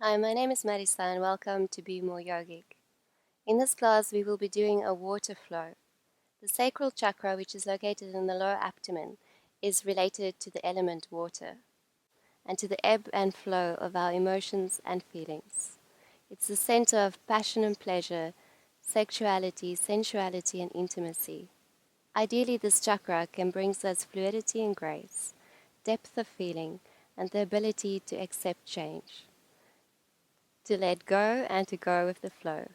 Hi, my name is Marisa and welcome to Be More Yogic. In this class, we will be doing a water flow. The sacral chakra, which is located in the lower abdomen, is related to the element water and to the ebb and flow of our emotions and feelings. It's the center of passion and pleasure, sexuality, sensuality, and intimacy. Ideally, this chakra can bring us fluidity and grace, depth of feeling, and the ability to accept change, to let go and to go with the flow.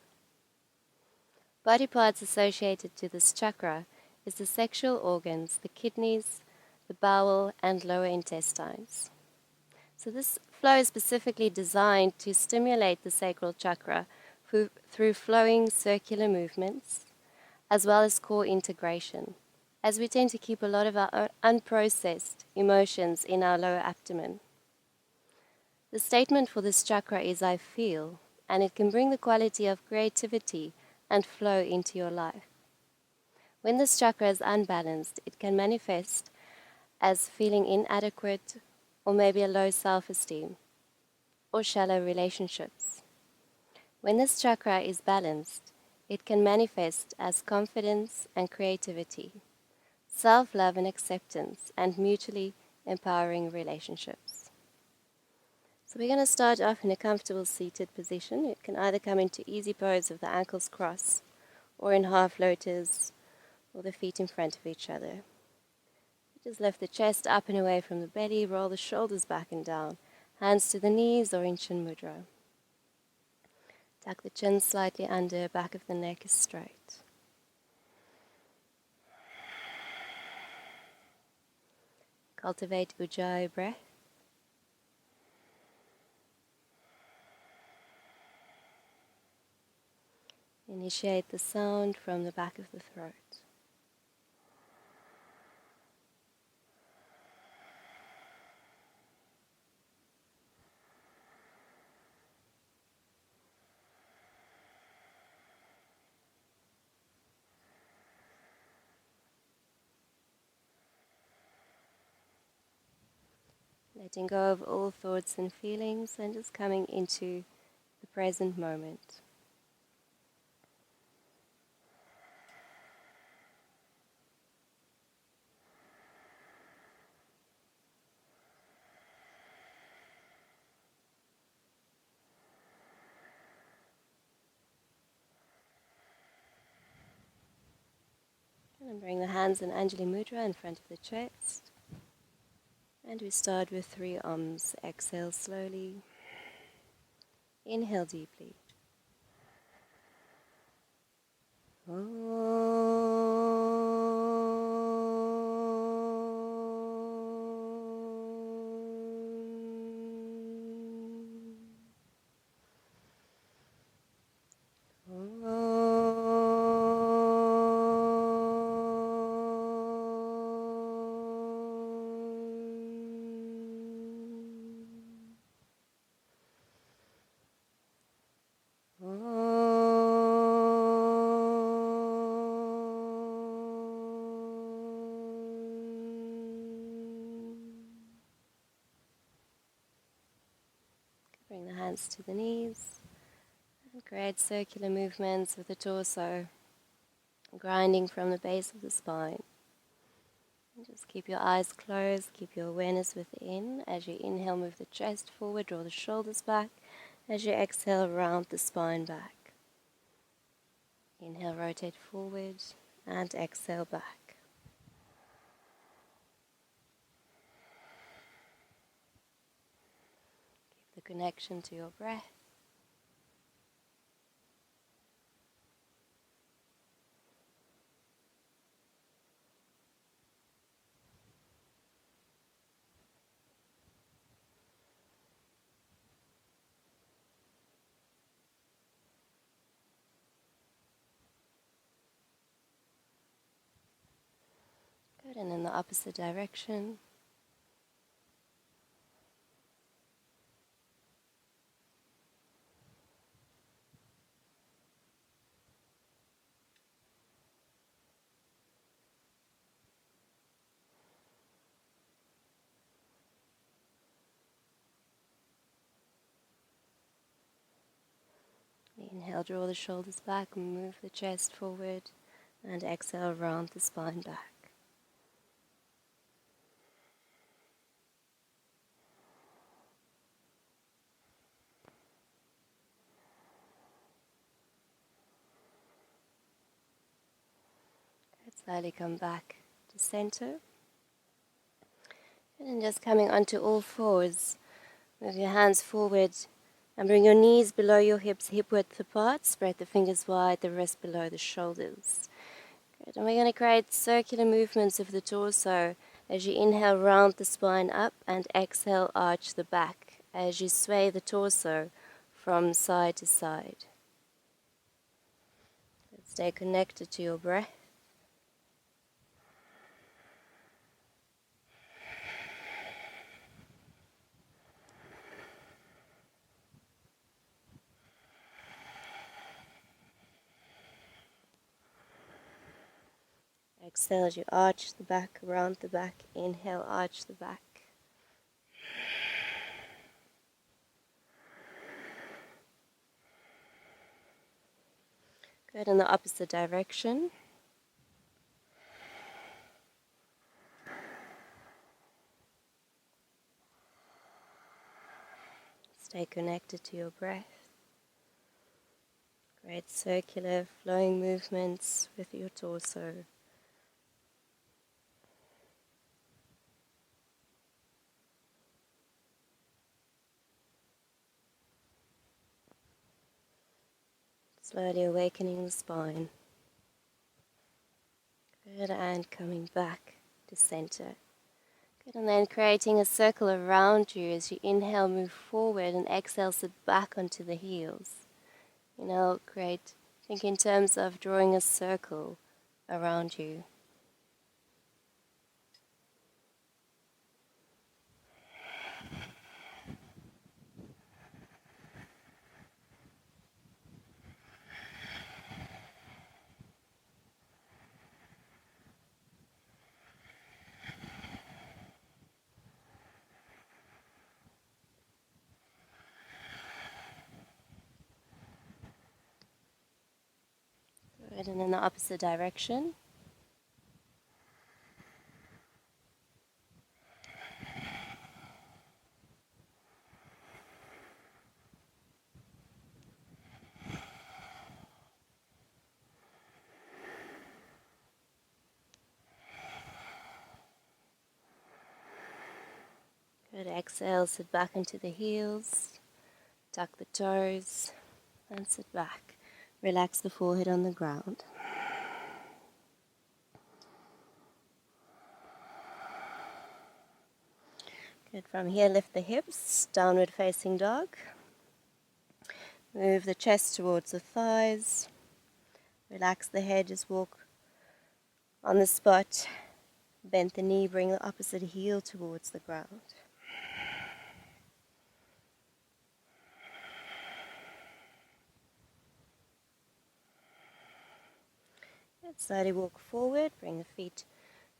Body parts associated to this chakra is the sexual organs, the kidneys, the bowel, and lower intestines. So this flow is specifically designed to stimulate the sacral chakra through flowing circular movements, as well as core integration, as we tend to keep a lot of our unprocessed emotions in our lower abdomen. The statement for this chakra is I feel, and it can bring the quality of creativity and flow into your life. When this chakra is unbalanced, it can manifest as feeling inadequate or maybe a low self-esteem or shallow relationships. When this chakra is balanced, it can manifest as confidence and creativity, self-love and acceptance, and mutually empowering relationships. So we're going to start off in a comfortable seated position. You can either come into easy pose with the ankles crossed, or in half lotus, or the feet in front of each other. Just lift the chest up and away from the belly, roll the shoulders back and down, hands to the knees or in chin mudra. Tuck the chin slightly under, back of the neck is straight. Cultivate Ujjayi breath. Initiate the sound from the back of the throat. Letting go of all thoughts and feelings and just coming into the present moment. And bring the hands in Anjali Mudra in front of the chest. And we start with 3 Ums. Exhale slowly. Inhale deeply. Bring the hands to the knees and create circular movements with the torso, grinding from the base of the spine. And just keep your eyes closed, keep your awareness within. As you inhale, move the chest forward, draw the shoulders back. As you exhale, round the spine back. Inhale, rotate forward, and exhale back. Keep the connection to your breath. Good, and in the opposite direction. Inhale, draw the shoulders back, move the chest forward, and exhale, round the spine back. Slowly come back to center. And then just coming onto all fours. Move your hands forward and bring your knees below your hips, hip width apart. Spread the fingers wide, the wrist below the shoulders. Good. And we're going to create circular movements of the torso. As you inhale, round the spine up, and exhale, arch the back as you sway the torso from side to side. Stay connected to your breath. Exhale as you arch the back, round the back. Inhale, arch the back. Good, in the opposite direction. Stay connected to your breath. Great circular flowing movements with your torso. Slowly awakening the spine. Good, and coming back to center. Good, and then creating a circle around you as you inhale, move forward, and exhale, sit back onto the heels. Inhale, think in terms of drawing a circle around you. Good, and in the opposite direction. Good, exhale, sit back into the heels, tuck the toes, and sit back. Relax the forehead on the ground. Good, from here lift the hips, downward facing dog. Move the chest towards the thighs. Relax the head, just walk on the spot. Bend the knee, bring the opposite heel towards the ground. Good, slowly walk forward, bring the feet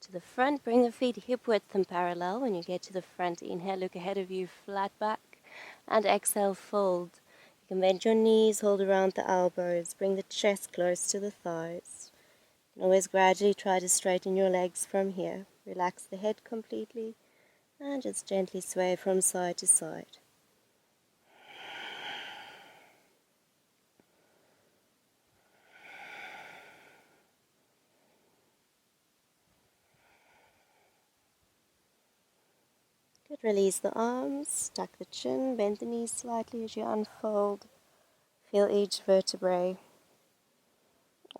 to the front, bring the feet hip width and parallel. When you get to the front, inhale, look ahead of you, flat back, and exhale, fold. You can bend your knees, hold around the elbows, bring the chest close to the thighs. You can always gradually try to straighten your legs from here. Relax the head completely, and just gently sway from side to side. Good, release the arms, tuck the chin, bend the knees slightly as you unfold. Feel each vertebrae.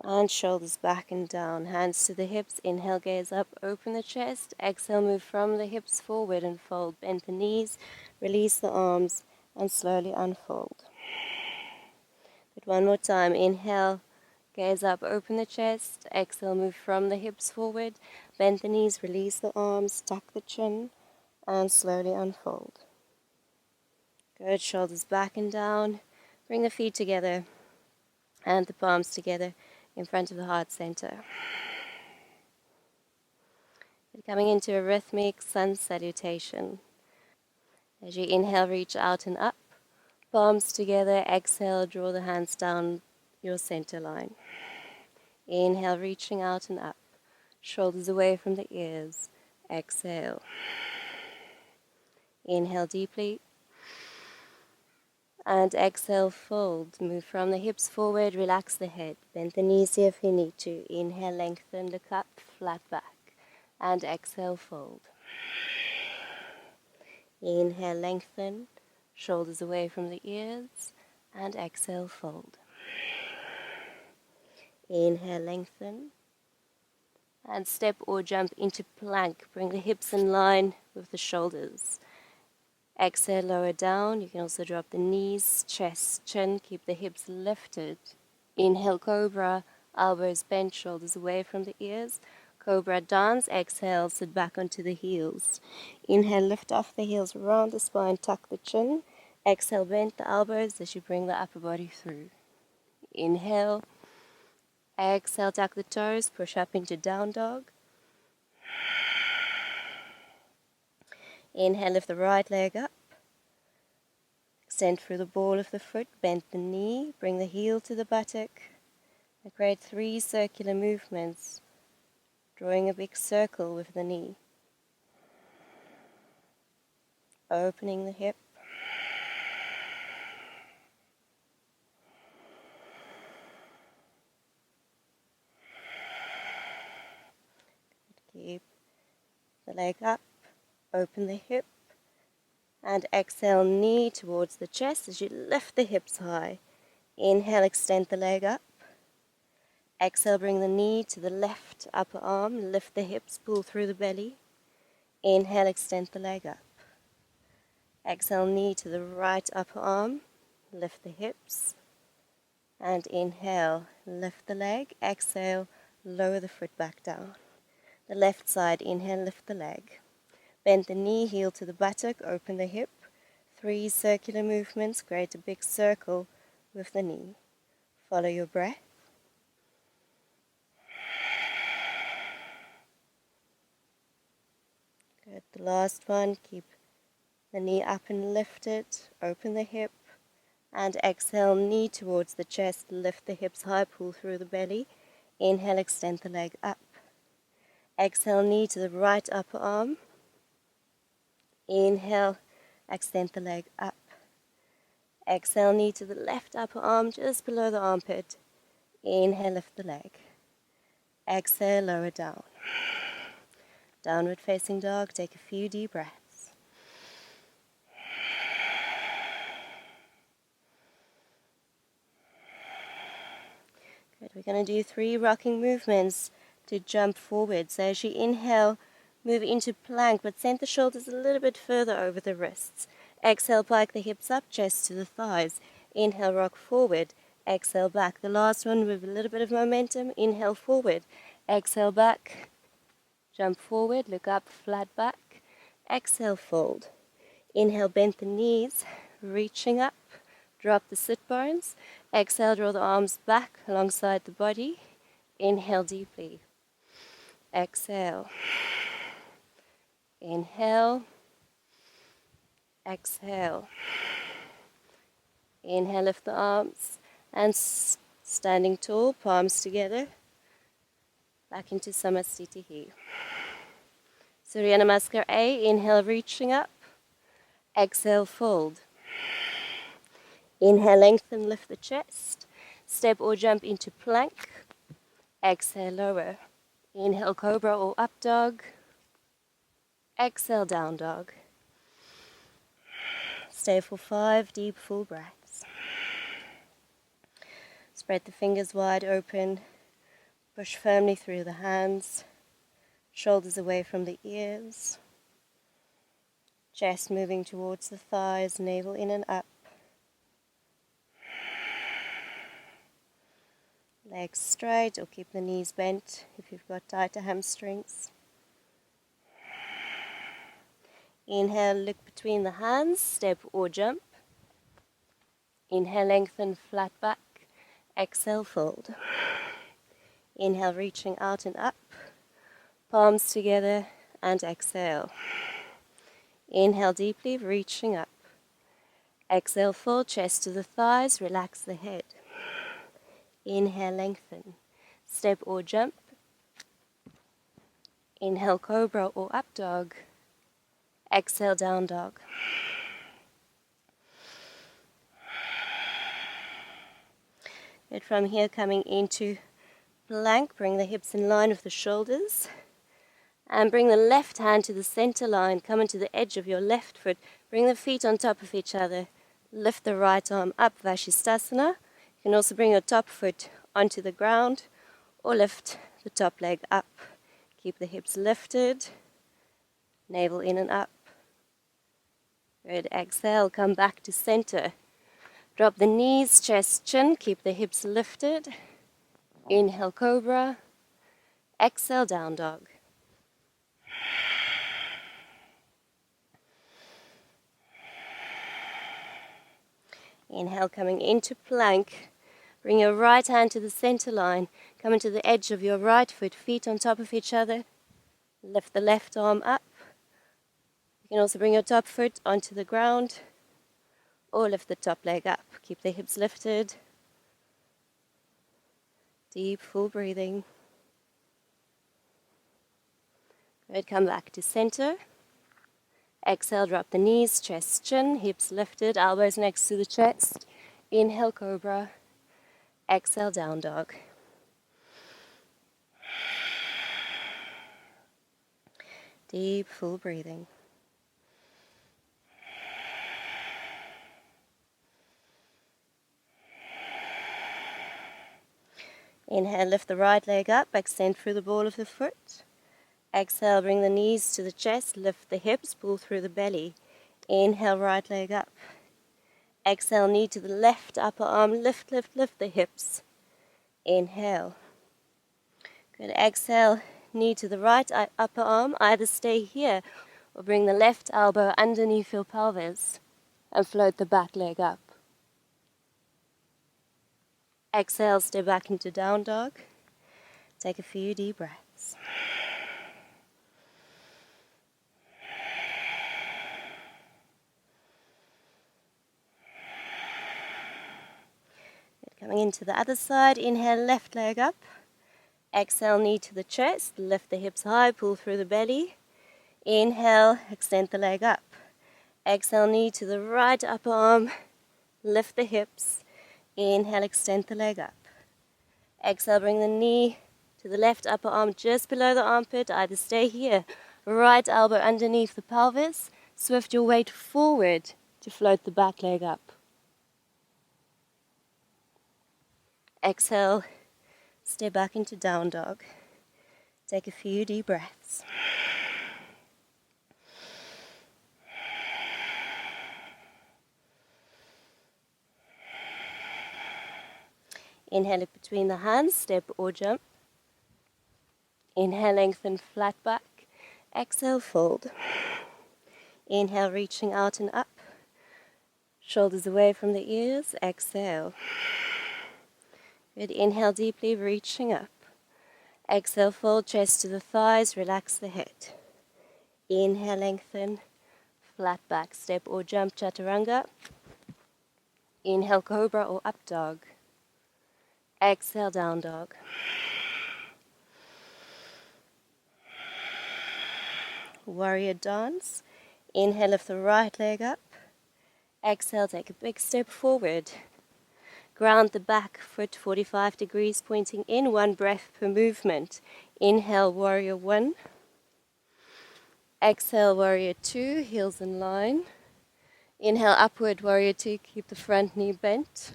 And shoulders back and down, hands to the hips. Inhale, gaze up, open the chest. Exhale, move from the hips forward and fold. Bend the knees, release the arms, and slowly unfold. Good, one more time. Inhale, gaze up, open the chest. Exhale, move from the hips forward. Bend the knees, release the arms, tuck the chin, and slowly unfold. Good, shoulders back and down. Bring the feet together and the palms together in front of the heart center. Coming into a rhythmic sun salutation. As you inhale, reach out and up. Palms together, exhale, draw the hands down your center line. Inhale, reaching out and up. Shoulders away from the ears. Exhale. Inhale deeply. And exhale, fold. Move from the hips forward, relax the head. Bend the knees here if you need to. Inhale, lengthen, look up, flat back. And exhale, fold. Inhale, lengthen, shoulders away from the ears. And exhale, fold. Inhale, lengthen. And step or jump into plank. Bring the hips in line with the shoulders. Exhale, lower down. You can also drop the knees, chest, chin. Keep the hips lifted. Inhale, cobra. Elbows bent, shoulders away from the ears. Cobra dance. Exhale, sit back onto the heels. Inhale, lift off the heels, round the spine, tuck the chin. Exhale, bend the elbows as you bring the upper body through. Inhale. Exhale, tuck the toes, push up into down dog. Inhale, lift the right leg up. Extend through the ball of the foot, bend the knee, bring the heel to the buttock. And create 3 circular movements, drawing a big circle with the knee. Opening the hip. Keep the leg up, open the hip, and exhale, knee towards the chest as you lift the hips high. Inhale, extend the leg up. Exhale, bring the knee to the left upper arm, lift the hips, pull through the belly. Inhale, extend the leg up. Exhale, knee to the right upper arm, lift the hips. And inhale, lift the leg. Exhale, lower the foot back down. The left side, inhale, lift the leg. Bend the knee, heel to the buttock, open the hip. 3 circular movements, create a big circle with the knee. Follow your breath. Good. The last one, keep the knee up and lifted, open the hip. And exhale, knee towards the chest, lift the hips high, pull through the belly. Inhale, extend the leg up. Exhale, knee to the right upper arm. Inhale, extend the leg up. Exhale, knee to the left upper arm, just below the armpit. Inhale, lift the leg. Exhale, lower down. Downward facing dog, take a few deep breaths. Good, we're going to do 3 rocking movements to jump forward. So as you inhale, move into plank, but send the shoulders a little bit further over the wrists. Exhale, pike the hips up, chest to the thighs. Inhale, rock forward. Exhale, back. The last one with a little bit of momentum. Inhale, forward. Exhale, back. Jump forward, look up, flat back. Exhale, fold. Inhale, bend the knees, reaching up. Drop the sit bones. Exhale, draw the arms back alongside the body. Inhale deeply. Exhale. Inhale. Exhale. Inhale, lift the arms. And standing tall, palms together. Back into Samasthiti. Surya Namaskar A. Inhale, reaching up. Exhale, fold. Inhale, lengthen, lift the chest. Step or jump into plank. Exhale, lower. Inhale, cobra or up dog. Exhale, down dog. Stay for 5 deep, full breaths. Spread the fingers wide open. Push firmly through the hands. Shoulders away from the ears. Chest moving towards the thighs, navel in and up. Legs straight, or keep the knees bent if you've got tighter hamstrings. Inhale, look between the hands, step or jump. Inhale, lengthen, flat back. Exhale, fold. Inhale, reaching out and up. Palms together and exhale. Inhale deeply, reaching up. Exhale, fold, chest to the thighs, relax the head. Inhale, lengthen. Step or jump. Inhale, cobra or up dog. Exhale, down dog. Good. From here, coming into plank, bring the hips in line with the shoulders. And bring the left hand to the center line. Come into the edge of your left foot. Bring the feet on top of each other. Lift the right arm up, Vashisthasana. You can also bring your top foot onto the ground or lift the top leg up. Keep the hips lifted. Navel in and up. Good. Exhale, come back to center. Drop the knees, chest, chin. Keep the hips lifted. Inhale, cobra. Exhale, down dog. Inhale, coming into plank. Bring your right hand to the center line. Come into the edge of your right foot, feet on top of each other. Lift the left arm up. You can also bring your top foot onto the ground or lift the top leg up. Keep the hips lifted. Deep, full breathing. Good, come back to center. Exhale, drop the knees, chest, chin, hips lifted, elbows next to the chest. Inhale, cobra. Exhale, down dog. Deep, full breathing. Inhale, lift the right leg up, extend through the ball of the foot. Exhale, bring the knees to the chest, lift the hips, pull through the belly. Inhale, right leg up. Exhale, knee to the left upper arm, lift, lift, lift the hips. Inhale. Good, exhale, knee to the right upper arm, either stay here or bring the left elbow underneath your pelvis and float the back leg up. Exhale, step back into down dog. Take a few deep breaths. Coming into the other side, inhale, left leg up. Exhale, knee to the chest, lift the hips high, pull through the belly. Inhale, extend the leg up. Exhale, knee to the right upper arm, lift the hips. Inhale, extend the leg up. Exhale, bring the knee to the left upper arm just below the armpit, either stay here, right elbow underneath the pelvis, swift your weight forward to float the back leg up. Exhale, step back into down dog. Take a few deep breaths. Inhale it between the hands, step or jump. Inhale, lengthen, flat back. Exhale, fold. Inhale, reaching out and up. Shoulders away from the ears. Exhale. Good. Inhale deeply, reaching up. Exhale, fold, chest to the thighs, relax the head. Inhale, lengthen, flat back, step or jump, chaturanga. Inhale, cobra or up dog. Exhale, down dog. Warrior dance. Inhale, lift the right leg up. Exhale, take a big step forward. Ground the back foot 45 degrees, pointing in, 1 breath per movement. Inhale, warrior 1. Exhale, warrior 2, heels in line. Inhale, upward, warrior 2, keep the front knee bent.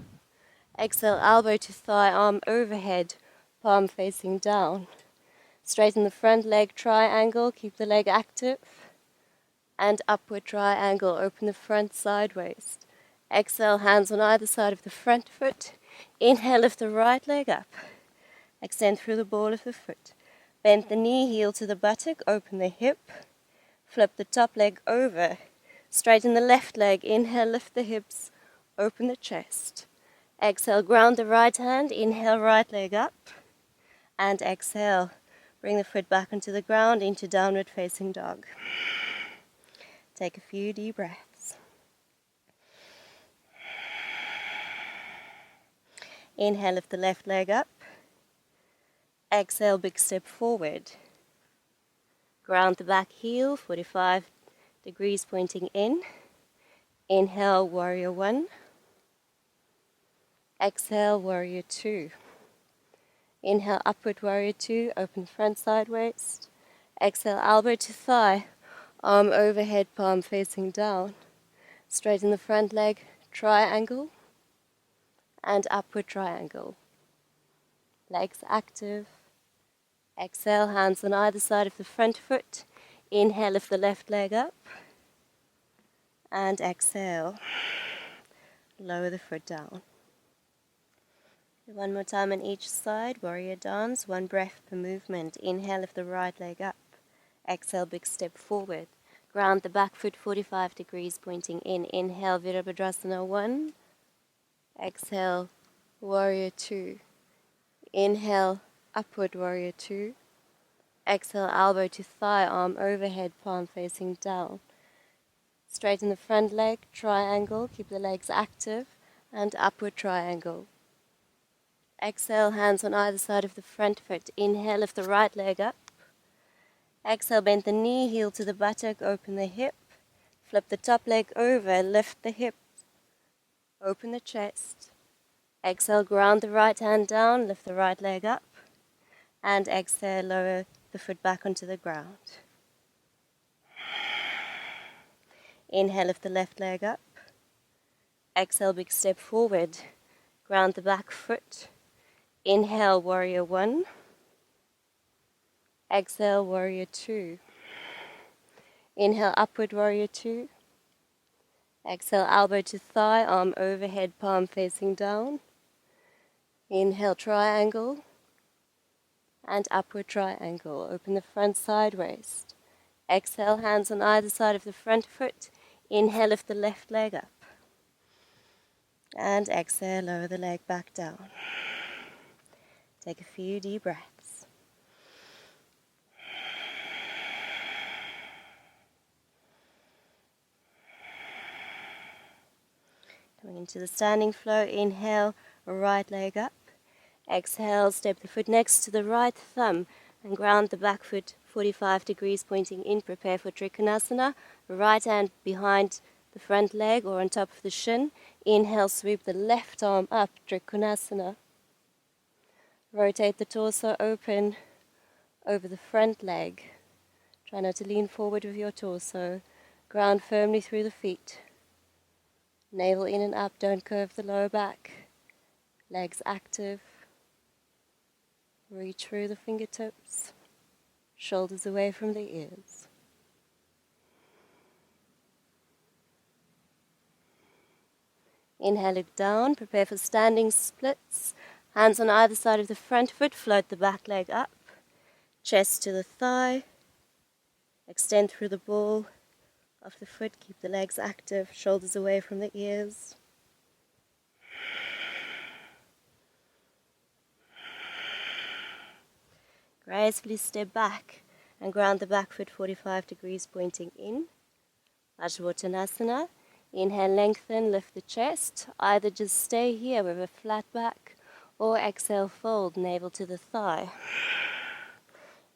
Exhale, elbow to thigh, arm overhead, palm facing down. Straighten the front leg, triangle, keep the leg active. And upward triangle, open the front sideways. Exhale, hands on either side of the front foot. Inhale, lift the right leg up. Extend through the ball of the foot. Bend the knee, heel to the buttock, open the hip. Flip the top leg over. Straighten the left leg. Inhale, lift the hips, open the chest. Exhale, ground the right hand. Inhale, right leg up. And exhale, bring the foot back onto the ground into downward facing dog. Take a few deep breaths. Inhale, lift the left leg up. Exhale, big step forward. Ground the back heel, 45 degrees pointing in. Inhale, warrior one. Exhale, warrior two. Inhale, upward warrior two, open front side waist. Exhale, elbow to thigh, arm overhead, palm facing down. Straighten the front leg, triangle, and upward triangle. Legs active. Exhale, hands on either side of the front foot. Inhale, lift the left leg up. And exhale, lower the foot down. One more time on each side, warrior dance, one breath per movement. Inhale, lift the right leg up. Exhale, big step forward. Ground the back foot 45 degrees pointing in. Inhale, Virabhadrasana 1. Exhale, warrior 2. Inhale, upward warrior 2. Exhale, elbow to thigh, arm overhead, palm facing down. Straighten the front leg, triangle, keep the legs active, and upward triangle. Exhale, hands on either side of the front foot. Inhale, lift the right leg up. Exhale, bend the knee, heel to the buttock, open the hip. Flip the top leg over, lift the hip, open the chest. Exhale, ground the right hand down, lift the right leg up. And exhale, lower the foot back onto the ground. Inhale, lift the left leg up. Exhale, big step forward. Ground the back foot. Inhale, warrior one. Exhale, warrior two. Inhale, upward warrior two. Exhale, elbow to thigh, arm overhead, palm facing down. Inhale, triangle. And upward triangle. Open the front side waist. Exhale, hands on either side of the front foot. Inhale, lift the left leg up. And exhale, lower the leg back down. Take a few deep breaths. Coming into the standing flow, inhale, right leg up. Exhale, step the foot next to the right thumb and ground the back foot 45 degrees pointing in. Prepare for Trikonasana. Right hand behind the front leg or on top of the shin. Inhale, sweep the left arm up, Trikonasana. Rotate the torso open over the front leg. Try not to lean forward with your torso. Ground firmly through the feet. Navel in and up, don't curve the lower back. Legs active. Reach through the fingertips. Shoulders away from the ears. Inhale, look down. Prepare for standing splits. Hands on either side of the front foot. Float the back leg up. Chest to the thigh. Extend through the ball of the foot. Keep the legs active. Shoulders away from the ears. Gracefully step back and ground the back foot 45 degrees pointing in. Ajvatanasana. Inhale, lengthen, lift the chest. Either just stay here with a flat back or exhale, fold, navel to the thigh.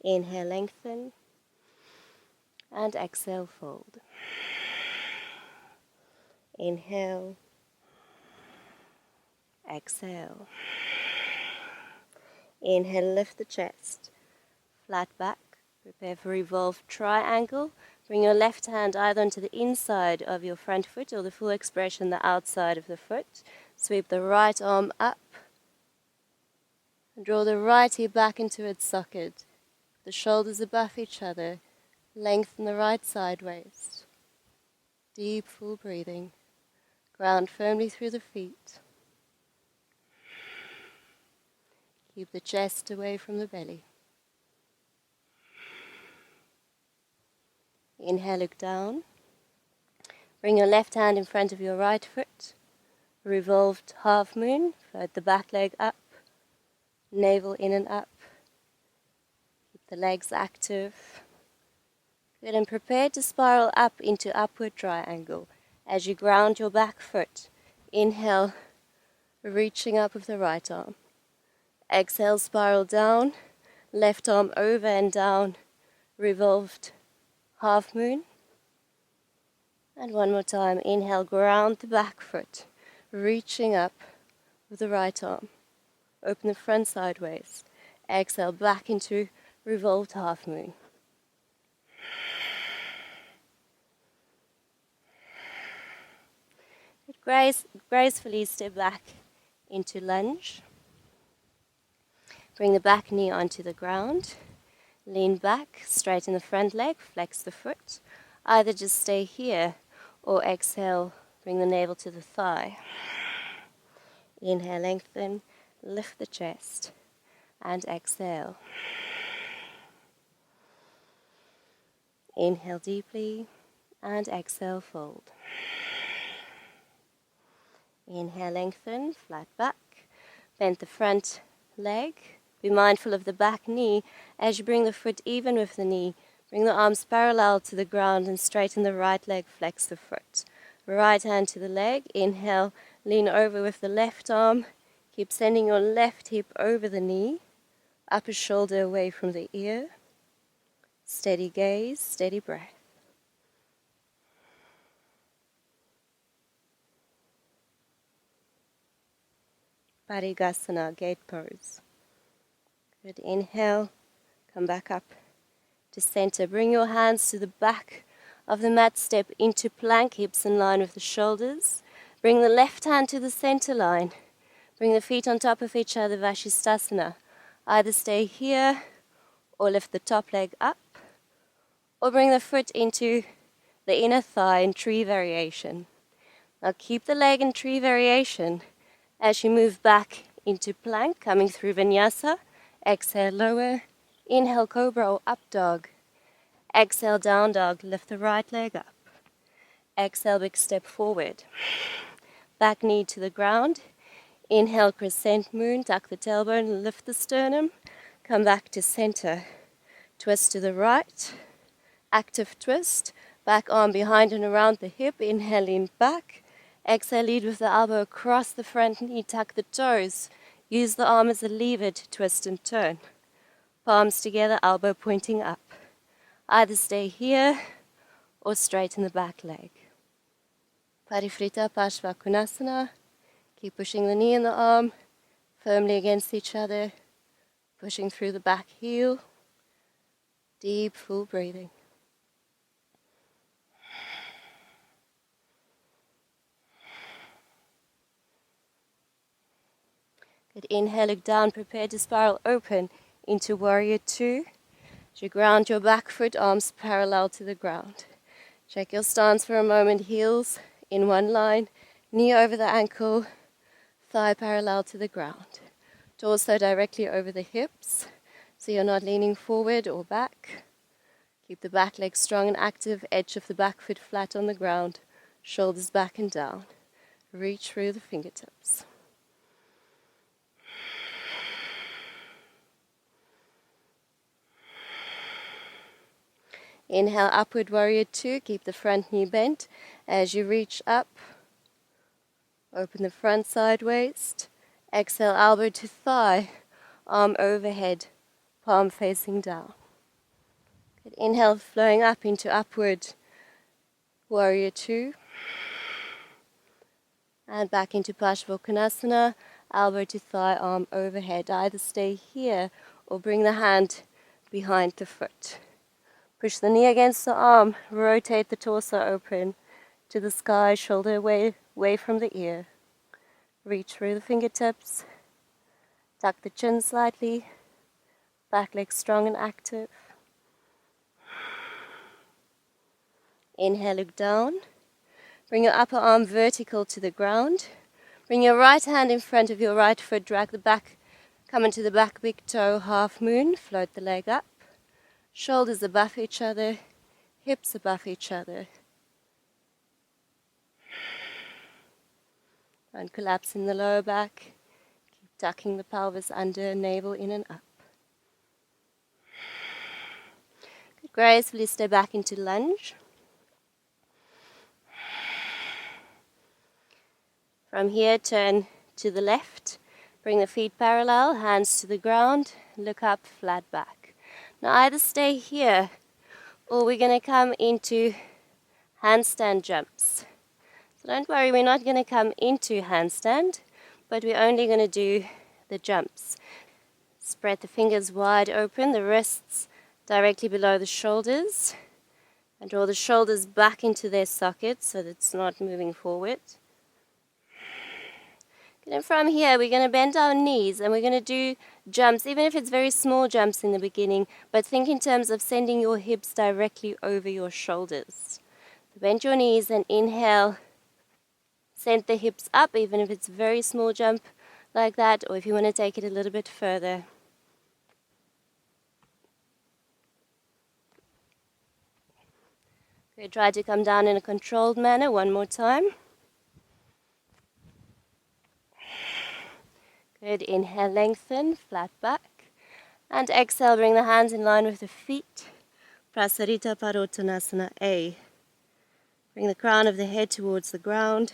Inhale, lengthen. And exhale, fold. Inhale. Exhale. Inhale, lift the chest. Flat back. Prepare for revolved triangle. Bring your left hand either onto the inside of your front foot or the full expression, the outside of the foot. Sweep the right arm up. And draw the right hip back into its socket. The shoulders above each other. Lengthen the right side waist. Deep, full breathing. Ground firmly through the feet. Keep the chest away from the belly. Inhale, look down. Bring your left hand in front of your right foot. Revolved half moon. Float the back leg up. Navel in and up. Keep the legs active. Good, and prepare to spiral up into upward triangle. As you ground your back foot, inhale, reaching up with the right arm. Exhale, spiral down, left arm over and down, revolved half moon. And one more time, inhale, ground the back foot, reaching up with the right arm. Open the front sideways. Exhale, back into revolved half moon. Gracefully step back into lunge. Bring the back knee onto the ground. Lean back, straighten the front leg, flex the foot. Either just stay here or exhale, bring the navel to the thigh. Inhale, lengthen, lift the chest, and exhale. Inhale deeply, and exhale, fold. Inhale, lengthen, flat back. Bend the front leg. Be mindful of the back knee as you bring the foot even with the knee. Bring the arms parallel to the ground and straighten the right leg, flex the foot. Right hand to the leg. Inhale, lean over with the left arm. Keep sending your left hip over the knee. Upper shoulder away from the ear. Steady gaze, steady breath. Parigasana, gate pose. Good, inhale, come back up to center. Bring your hands to the back of the mat, step into plank, hips in line with the shoulders. Bring the left hand to the center line. Bring the feet on top of each other, Vashisthasana. Either stay here or lift the top leg up, or bring the foot into the inner thigh in tree variation. Now keep the leg in tree variation as you move back into plank, coming through vinyasa. Exhale, lower. Inhale, cobra or up dog. Exhale, down dog. Lift the right leg up. Exhale, big step forward. Back knee to the ground. Inhale, crescent moon. Tuck the tailbone, lift the sternum. Come back to center. Twist to the right. Active twist. Back arm behind and around the hip. Inhale, lean back. Exhale, lead with the elbow across the front knee. Tuck the toes. Use the arm as a lever to twist and turn. Palms together, elbow pointing up. Either stay here or straighten the back leg. Parifrita Pashvakonasana. Keep pushing the knee and the arm firmly against each other. Pushing through the back heel. Deep, full breathing. Good, inhale, look down, prepare to spiral open into warrior two. As you ground your back foot, arms parallel to the ground. Check your stance for a moment, heels in one line, knee over the ankle, thigh parallel to the ground. Torso directly over the hips, so you're not leaning forward or back. Keep the back leg strong and active, edge of the back foot flat on the ground, shoulders back and down. Reach through the fingertips. Inhale, upward warrior two. Keep the front knee bent. As you reach up, open the front side waist. Exhale, elbow to thigh, arm overhead, palm facing down. Good. Inhale, flowing up into upward warrior two. And back into Parsvakonasana, elbow to thigh, arm overhead. Either stay here or bring the hand behind the foot. Push the knee against the arm, rotate the torso open to the sky, shoulder away from the ear. Reach through the fingertips, tuck the chin slightly, back leg strong and active. Inhale, look down. Bring your upper arm vertical to the ground. Bring your right hand in front of your right foot, drag the back, come into the back big toe, half moon, float the leg up. Shoulders above each other, hips above each other. And collapse in the lower back. Keep tucking the pelvis under, navel in and up. Good. Gracefully step back into lunge. From here, turn to the left. Bring the feet parallel, hands to the ground, look up, flat back. Now either stay here or we're going to come into handstand jumps. So don't worry, we're not going to come into handstand, but we're only going to do the jumps. Spread the fingers wide open, the wrists directly below the shoulders, and draw the shoulders back into their sockets so that it's not moving forward. And from here, we're going to bend our knees and we're going to do jumps, even if it's very small jumps in the beginning, but think in terms of sending your hips directly over your shoulders. Bend your knees and inhale. Send the hips up, even if it's a very small jump like that, or if you want to take it a little bit further. Good. Try to come down in a controlled manner one more time. Good. Inhale, lengthen, flat back. And exhale, bring the hands in line with the feet. Prasarita Padottanasana A. Bring the crown of the head towards the ground.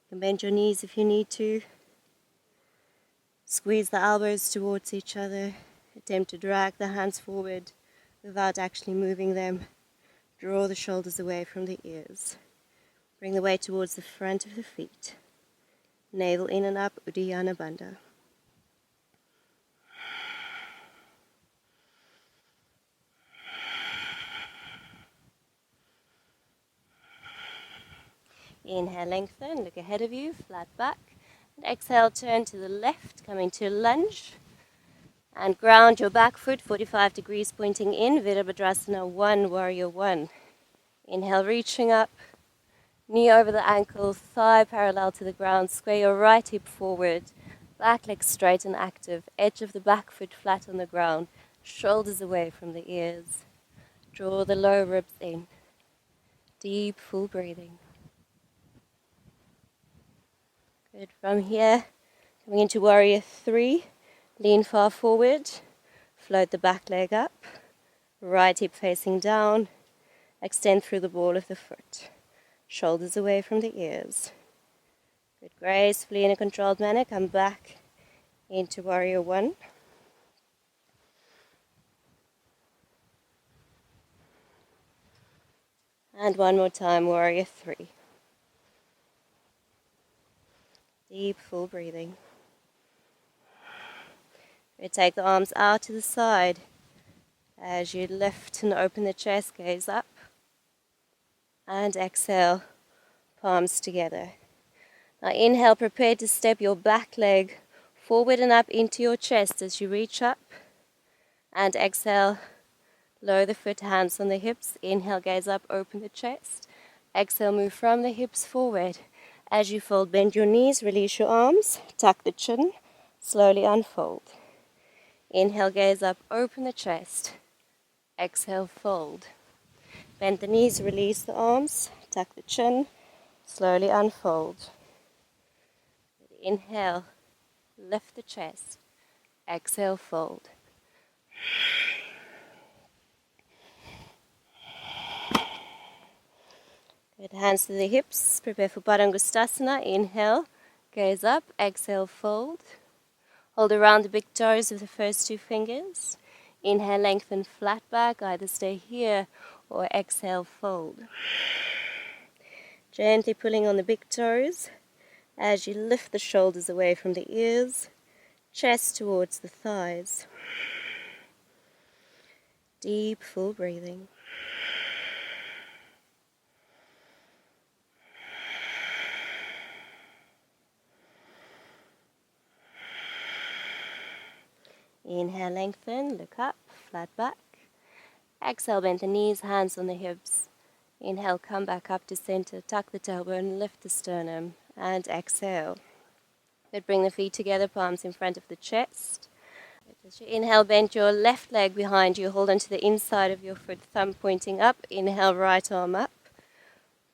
You can bend your knees if you need to. Squeeze the elbows towards each other. Attempt to drag the hands forward without actually moving them. Draw the shoulders away from the ears. Bring the weight towards the front of the feet. Navel in and up, Uddiyana Bandha. Inhale, lengthen, look ahead of you, flat back. And exhale, turn to the left, come into lunge. And ground your back foot, 45 degrees pointing in, Virabhadrasana 1, Warrior 1. Inhale, reaching up, knee over the ankle, thigh parallel to the ground, square your right hip forward, back leg straight and active, edge of the back foot flat on the ground, shoulders away from the ears. Draw the lower ribs in. Deep, full breathing. Good. From here, coming into Warrior 3, lean far forward, float the back leg up, right hip facing down, extend through the ball of the foot, shoulders away from the ears. Good. Gracefully in a controlled manner, come back into Warrior 1. And one more time, Warrior 3. Deep, full breathing. We take the arms out to the side as you lift and open the chest, gaze up. And exhale, palms together. Now inhale, prepare to step your back leg forward and up into your chest as you reach up. And exhale, lower the foot, hands on the hips. Inhale, gaze up, open the chest. Exhale, move from the hips forward. As you fold, bend your knees, release your arms, tuck the chin, slowly unfold. Inhale, gaze up, open the chest. Exhale, fold. Bend the knees, release the arms, tuck the chin, slowly unfold. Inhale, lift the chest. Exhale, fold. Good. Hands to the hips. Prepare for Padangustasana. Inhale, gaze up. Exhale, fold. Hold around the big toes with the first two fingers. Inhale, lengthen flat back. Either stay here or exhale, fold. Gently pulling on the big toes as you lift the shoulders away from the ears, chest towards the thighs. Deep, full breathing. Inhale, lengthen, look up, flat back. Exhale, bend the knees, hands on the hips. Inhale, come back up to center, tuck the tailbone, lift the sternum, and exhale. Good. Bring the feet together, palms in front of the chest. As you inhale, bend your left leg behind you, hold onto the inside of your foot, thumb pointing up. Inhale, right arm up.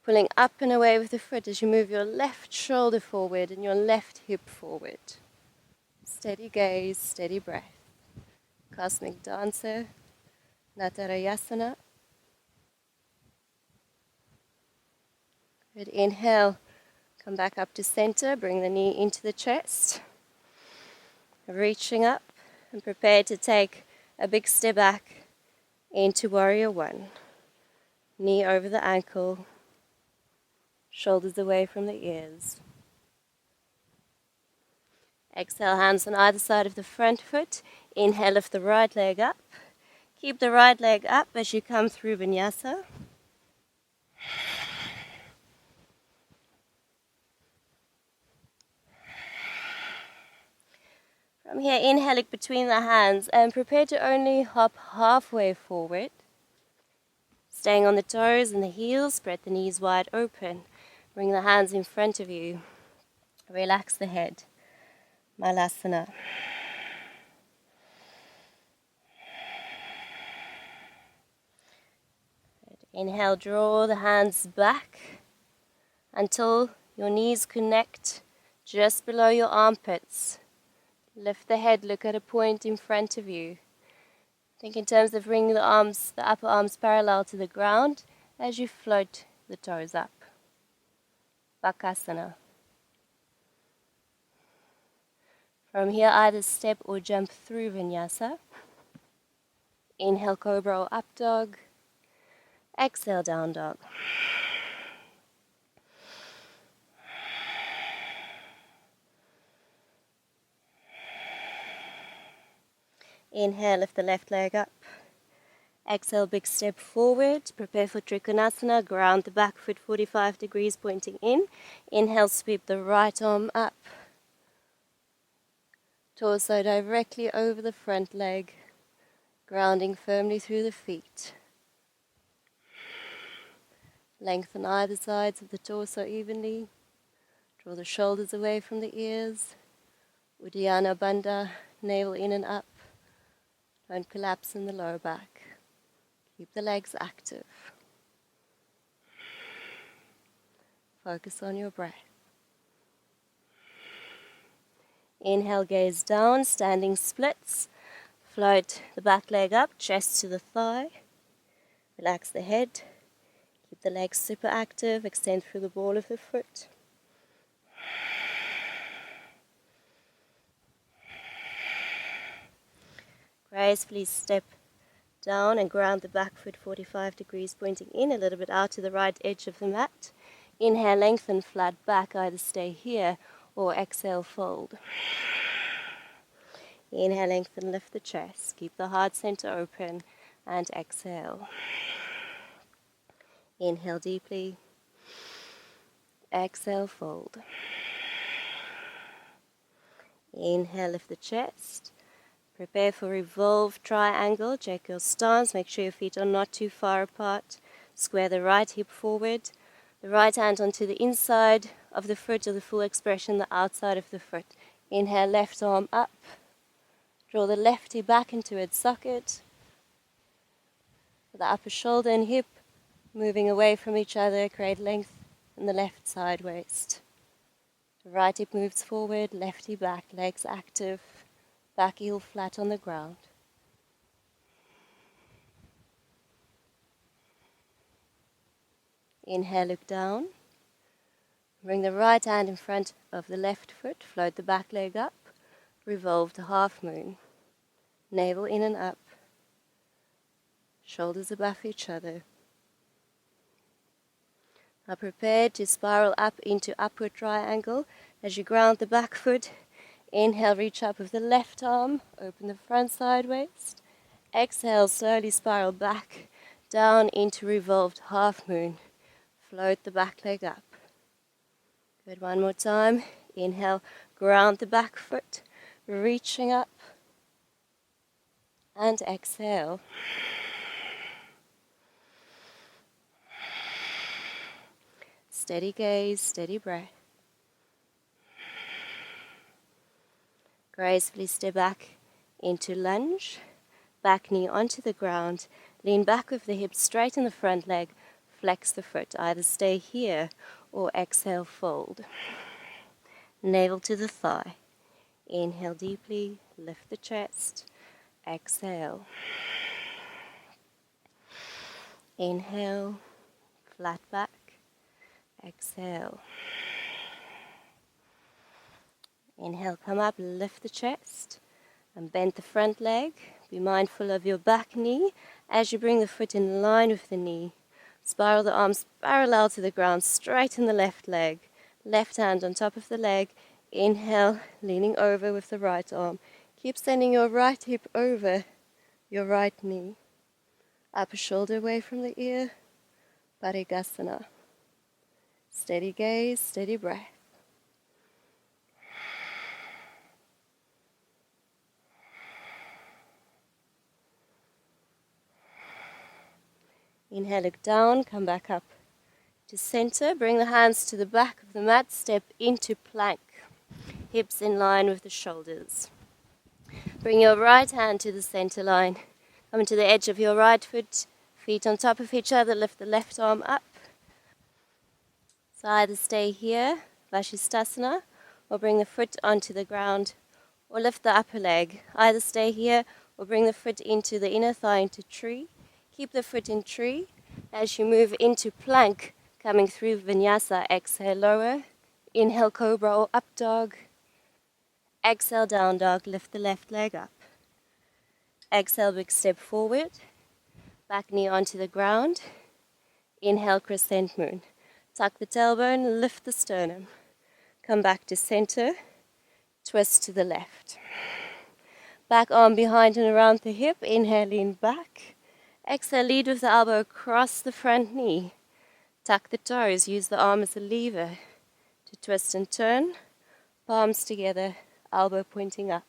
Pulling up and away with the foot as you move your left shoulder forward and your left hip forward. Steady gaze, steady breath. Cosmic Dancer, Natarayasana. Good. Inhale, Come back up to center, bring the knee into the chest, reaching up and prepare to take a big step back into Warrior One. Knee over the ankle, shoulders away from the ears. Exhale, hands on either side of the front foot. Inhale, lift the right leg up. Keep the right leg up as you come through vinyasa. From here, inhale it between the hands and prepare to only hop halfway forward. Staying on the toes and the heels, spread the knees wide open. Bring the hands in front of you. Relax the head. Malasana. Inhale, draw the hands back until your knees connect just below your armpits. Lift the head, look at a point in front of you. Think in terms of bringing the arms, the upper arms parallel to the ground as you float the toes up. Bakasana. From here, either step or jump through vinyasa. Inhale, cobra or up dog. Exhale, down dog. Inhale, lift the left leg up. Exhale, big step forward. Prepare for Trikonasana. Ground the back foot 45 degrees pointing in. Inhale, sweep the right arm up. Torso directly over the front leg. Grounding firmly through the feet. Lengthen either sides of the torso evenly. Draw the shoulders away from the ears. Uddiyana Bandha, navel in and up. Don't collapse in the lower back. Keep the legs active. Focus on your breath. Inhale, gaze down, standing splits. Float the back leg up, chest to the thigh. Relax the head. Keep the legs super active. Extend through the ball of the foot. Gracefully step down and ground the back foot 45 degrees pointing in, a little bit out to the right edge of the mat. Inhale, lengthen flat back, either stay here or exhale, fold. Inhale, lengthen, lift the chest. Keep the heart center open and exhale. Inhale deeply. Exhale, fold. Inhale, lift the chest. Prepare for revolve triangle. Check your stance. Make sure your feet are not too far apart. Square the right hip forward. The right hand onto the inside of the foot, or the full expression, the outside of the foot. Inhale, left arm up. Draw the left hip back into its socket. The upper shoulder and hip moving away from each other, create length in the left side waist. The right hip moves forward, left hip back, legs active. Back heel flat on the ground. Inhale, look down. Bring the right hand in front of the left foot. Float the back leg up. Revolve to half moon. Navel in and up. Shoulders above each other. Now prepare to spiral up into upward triangle as you ground the back foot. Inhale, reach up with the left arm, open the front side waist. Exhale, slowly spiral back, down into revolved half moon. Float the back leg up. Good, one more time. Inhale, ground the back foot, reaching up. And exhale. Steady gaze, steady breath. Gracefully step back into lunge. Back knee onto the ground. Lean back with the hips, straighten the front leg. Flex the foot. Either stay here or exhale, fold. Navel to the thigh. Inhale deeply, lift the chest. Exhale. Inhale, flat back. Exhale. Inhale, come up, lift the chest and bend the front leg. Be mindful of your back knee as you bring the foot in line with the knee. Spiral the arms parallel to the ground, straighten the left leg. Left hand on top of the leg. Inhale, leaning over with the right arm. Keep sending your right hip over your right knee. Upper shoulder away from the ear. Parigasana. Steady gaze, steady breath. Inhale, look down, come back up to center. Bring the hands to the back of the mat, step into plank. Hips in line with the shoulders. Bring your right hand to the center line. Come to the edge of your right foot, feet on top of each other, lift the left arm up. So either stay here, Vashisthasana, or bring the foot onto the ground, or lift the upper leg. Either stay here, or bring the foot into the inner thigh into tree. Keep the foot in tree. As you move into plank, coming through vinyasa, exhale lower. Inhale cobra or up dog. Exhale down dog, lift the left leg up. Exhale, big step forward. Back knee onto the ground. Inhale, crescent moon. Tuck the tailbone, lift the sternum. Come back to center. Twist to the left. Back arm behind and around the hip. Inhale, lean back. Exhale, lead with the elbow across the front knee. Tuck the toes. Use the arm as a lever to twist and turn. Palms together, elbow pointing up.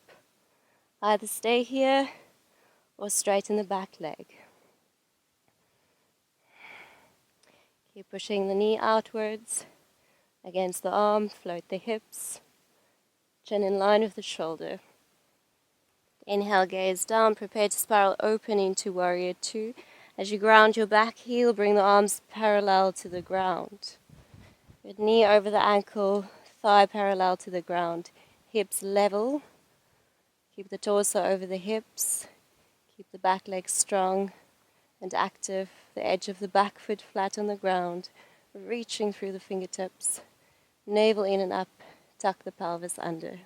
Either stay here or straighten the back leg. Keep pushing the knee outwards against the arm. Float the hips. Chin in line with the shoulder. Inhale, gaze down. Prepare to spiral open into warrior two. As you ground your back heel, bring the arms parallel to the ground. Good knee over the ankle, thigh parallel to the ground. Hips level. Keep the torso over the hips. Keep the back leg strong and active. The edge of the back foot flat on the ground. Reaching through the fingertips. Navel in and up. Tuck the pelvis under.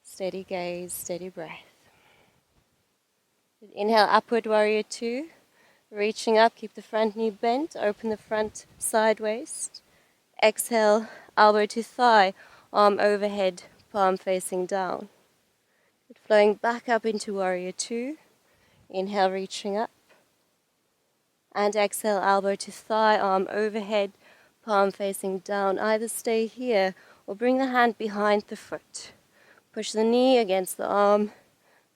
Steady gaze, steady breath. Inhale, upward warrior two. Reaching up, keep the front knee bent. Open the front side waist. Exhale, elbow to thigh. Arm overhead, palm facing down. Flowing back up into warrior two. Inhale, reaching up. And exhale, elbow to thigh, arm overhead, palm facing down. Either stay here or bring the hand behind the foot. Push the knee against the arm.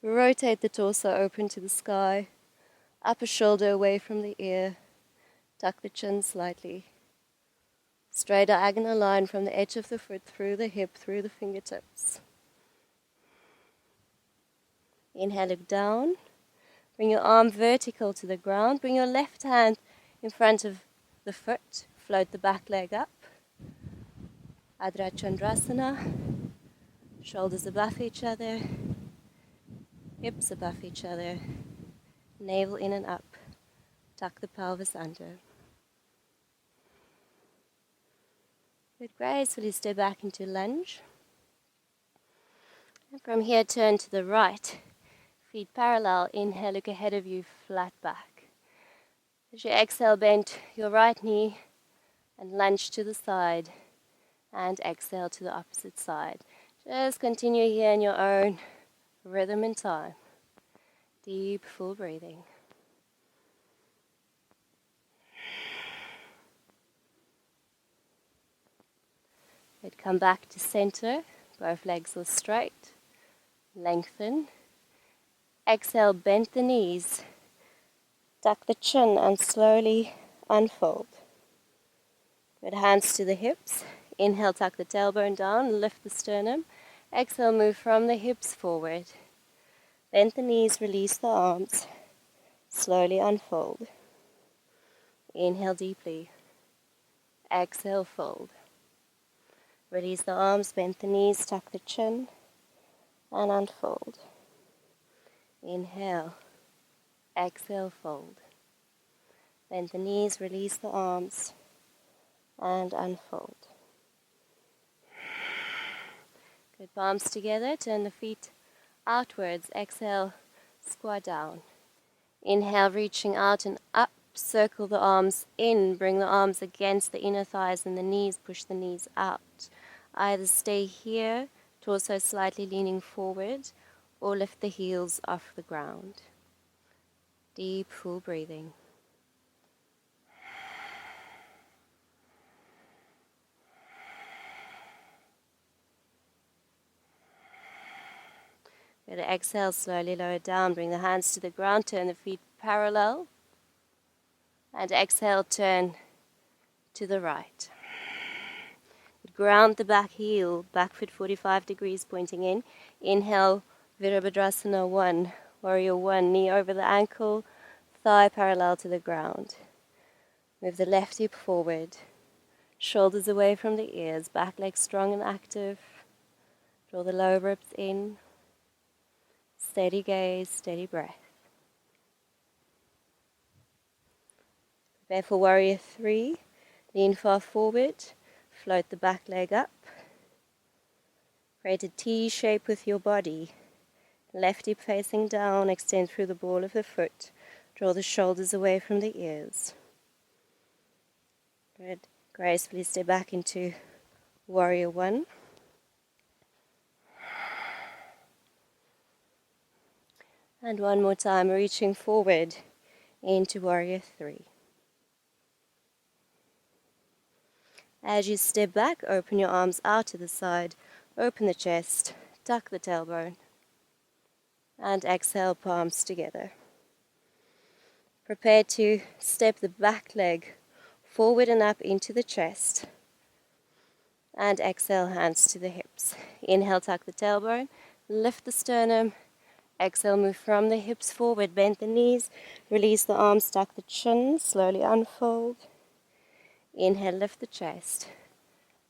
Rotate the torso open to the sky. Upper shoulder away from the ear. Tuck the chin slightly. Straight diagonal line from the edge of the foot through the hip, through the fingertips. Inhale, look down. Bring your arm vertical to the ground. Bring your left hand in front of the foot. Float the back leg up. Adra Chandrasana. Shoulders above each other. Hips above each other. Navel in and up. Tuck the pelvis under. Good, gracefully step back into lunge. And from here, turn to the right. Feet parallel. Inhale, look ahead of you, flat back. As you exhale, bend your right knee and lunge to the side. And exhale to the opposite side. Just continue here in your own rhythm and time. Deep, full breathing. Good, come back to center. Both legs are straight. Lengthen. Exhale, bend the knees. Tuck the chin and slowly unfold. Good, hands to the hips. Inhale, tuck the tailbone down, lift the sternum. Exhale, move from the hips forward. Bend the knees, release the arms. Slowly unfold. Inhale deeply. Exhale, fold. Release the arms, bend the knees, tuck the chin, and unfold. Inhale. Exhale, fold. Bend the knees, release the arms, and unfold. Good, palms together, turn the feet outwards. Exhale, squat down. Inhale, reaching out and up. Circle the arms in. Bring the arms against the inner thighs and the knees. Push the knees out. Either stay here, torso slightly leaning forward, or lift the heels off the ground. Deep, full breathing. Good, exhale, slowly lower down. Bring the hands to the ground. Turn the feet parallel. And exhale, turn to the right. Ground the back heel, back foot 45 degrees pointing in. Inhale, Virabhadrasana 1, Warrior 1, knee over the ankle, thigh parallel to the ground. Move the left hip forward, shoulders away from the ears, back leg strong and active. Draw the lower ribs in. Steady gaze, steady breath. Prepare for Warrior 3, lean far forward, float the back leg up. Create a T shape with your body. Left hip facing down, extend through the ball of the foot. Draw the shoulders away from the ears. Good. Gracefully step back into Warrior 1. And one more time, reaching forward into Warrior 3. As you step back, open your arms out to the side, open the chest, tuck the tailbone, and exhale, palms together. Prepare to step the back leg forward and up into the chest, and exhale, hands to the hips. Inhale, tuck the tailbone, lift the sternum. Exhale, move from the hips forward, bend the knees, release the arms, tuck the chin, slowly unfold. Inhale, lift the chest.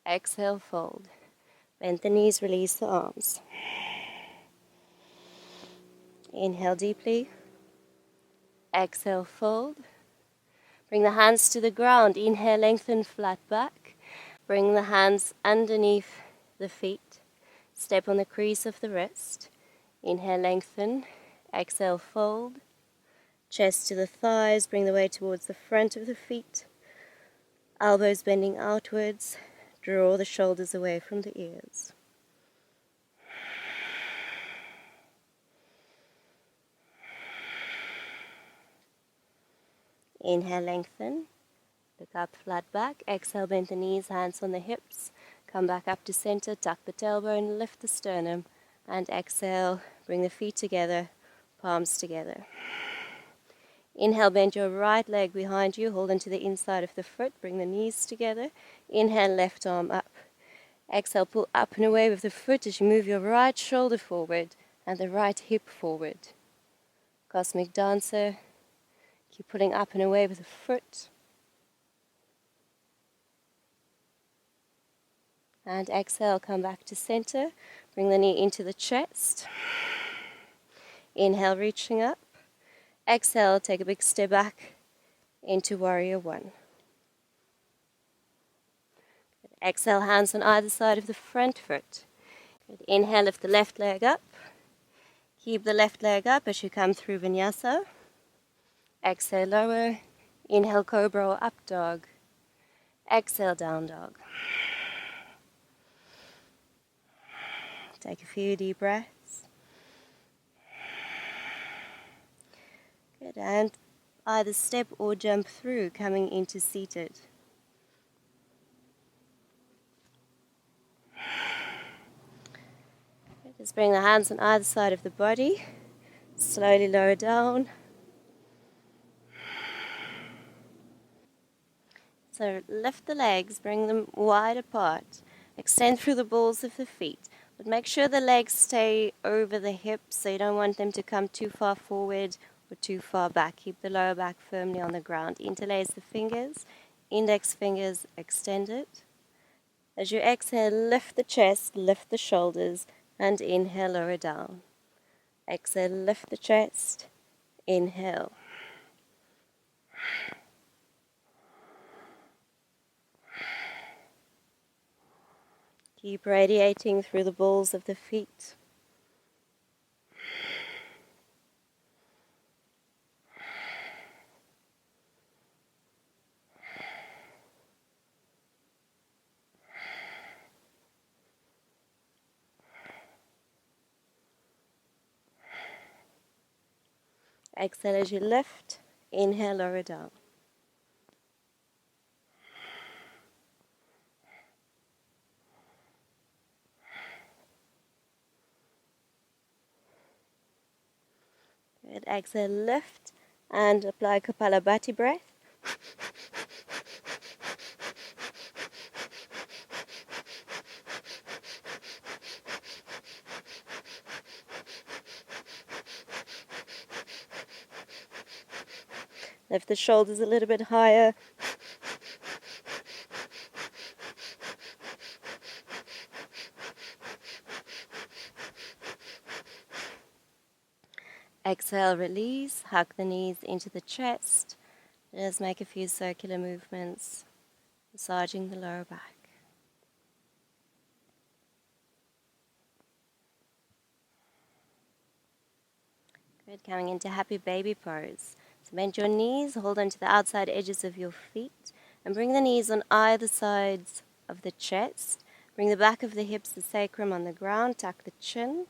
Exhale, fold. Bend the knees, release the arms. Inhale deeply. Exhale, fold. Bring the hands to the ground. Inhale, lengthen, flat back. Bring the hands underneath the feet. Step on the crease of the wrist. Inhale, lengthen. Exhale, fold. Chest to the thighs. Bring the weight towards the front of the feet. Elbows bending outwards. Draw the shoulders away from the ears. Inhale, lengthen. Look up, flat back. Exhale, bend the knees, hands on the hips. Come back up to center, tuck the tailbone, lift the sternum. And exhale, bring the feet together, palms together. Inhale, bend your right leg behind you, hold onto the inside of the foot, bring the knees together. Inhale, left arm up. Exhale, pull up and away with the foot as you move your right shoulder forward and the right hip forward. Cosmic Dancer. Keep pulling up and away with the foot. And exhale, come back to center. Bring the knee into the chest. Inhale, reaching up. Exhale, take a big step back into Warrior 1. Exhale, hands on either side of the front foot. Good. Inhale, lift the left leg up. Keep the left leg up as you come through Vinyasa. Exhale, lower. Inhale, Cobra or Up Dog. Exhale, Down Dog. Take a few deep breaths. Good, and either step or jump through, coming into seated. Good. Just bring the hands on either side of the body. Slowly lower down. So lift the legs, bring them wide apart. Extend through the balls of the feet. But make sure the legs stay over the hips, so you don't want them to come too far forward or too far back. Keep the lower back firmly on the ground. Interlace the fingers, index fingers extended. As you exhale, lift the chest, lift the shoulders, and inhale, lower down. Exhale, lift the chest, inhale. Keep radiating through the balls of the feet. Exhale as you lift. Inhale, lower down. Good. Exhale, lift and apply Kapalabhati breath. Lift the shoulders a little bit higher. Exhale, release. Hug the knees into the chest. Just make a few circular movements, massaging the lower back. Good. Coming into happy baby pose. So bend your knees, hold on to the outside edges of your feet, and bring the knees on either sides of the chest. Bring the back of the hips, the sacrum on the ground, tuck the chin.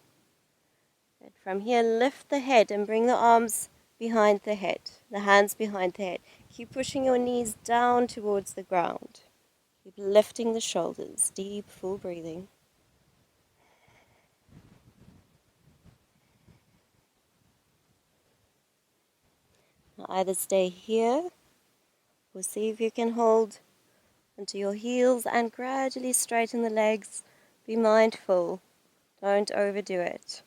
Good. From here, lift the head and bring the arms behind the head, the hands behind the head. Keep pushing your knees down towards the ground. Keep lifting the shoulders, deep, full breathing. Now either stay here or see if you can hold onto your heels and gradually straighten the legs. Be mindful, don't overdo it.